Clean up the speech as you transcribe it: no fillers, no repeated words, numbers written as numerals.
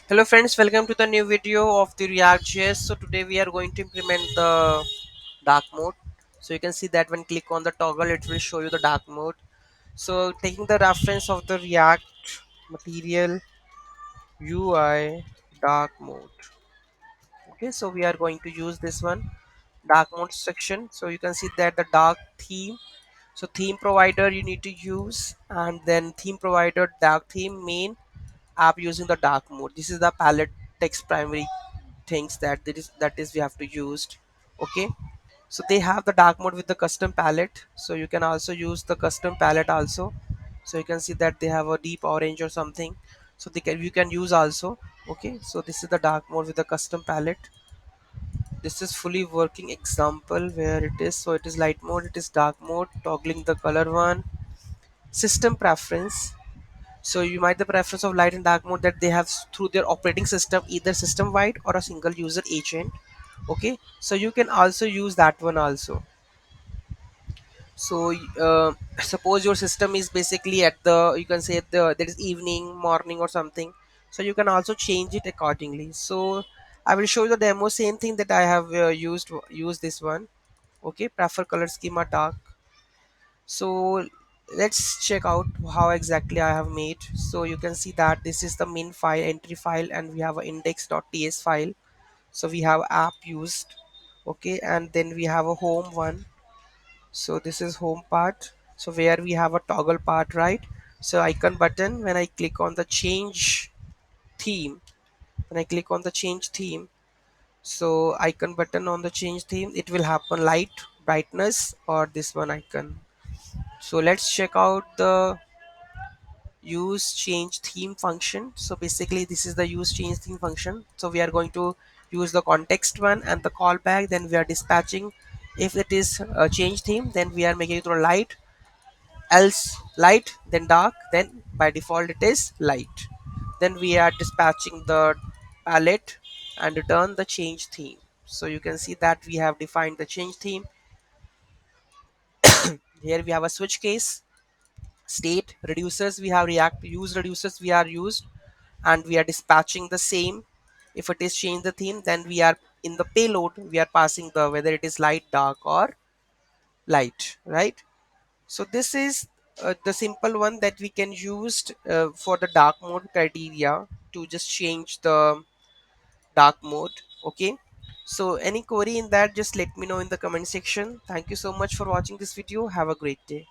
Hello friends, welcome to the new video of the ReactJS. So today we are going to implement the dark mode. So you can see that when click on the toggle, it will show you the dark mode. So taking the reference of the React material UI dark mode. Okay, so we are going to use this one dark mode section. So you can see that the dark theme. So theme provider you need to use, and then theme provider dark theme main app using the dark mode. This is the palette text primary things that is we have to use. Okay, so they have the dark mode with the custom palette, so you can also use the custom palette also. So you can see that they have a deep orange or something, so you can use also. Okay, so this is the dark mode with the custom palette. This is fully working example where it is. So it is light mode, it is dark mode, toggling the color one. System preference, so you might the preference of light and dark mode that they have through their operating system, either system wide or a single user agent. Okay, so you can also use that one also. So suppose your system is basically at the, you can say there is evening, morning or something, so you can also change it accordingly. So I will show you the demo, same thing that I have used this one. Okay, prefer color schema dark. So let's check out how exactly I have made. So you can see that this is the min file, entry file, and we have a index.ts file. So we have app used. Okay, and then we have a home one. So this is home part, so where we have a toggle part, right? So icon button, when I click on the change theme, when I click on the change theme, so icon button on the change theme, it will happen light, brightness, or this one icon. So let's check out the use change theme function. So basically this is the use change theme function. So we are going to use the context one and the callback, then we are dispatching. If it is a change theme, then we are making it to light, else light, then dark, then by default it is light. Then we are dispatching the palette and return the change theme. So you can see that we have defined the change theme. Here we have a switch case, state reducers, we have react use reducers we are used, and we are dispatching the same. If it is change the theme, then we are in the payload, we are passing the whether it is light, dark, or light, right? So this is the simple one that we can use for the dark mode criteria to just change the dark mode. Okay, so any query in that, just let me know in the comment section. Thank you so much for watching this video. Have a great day.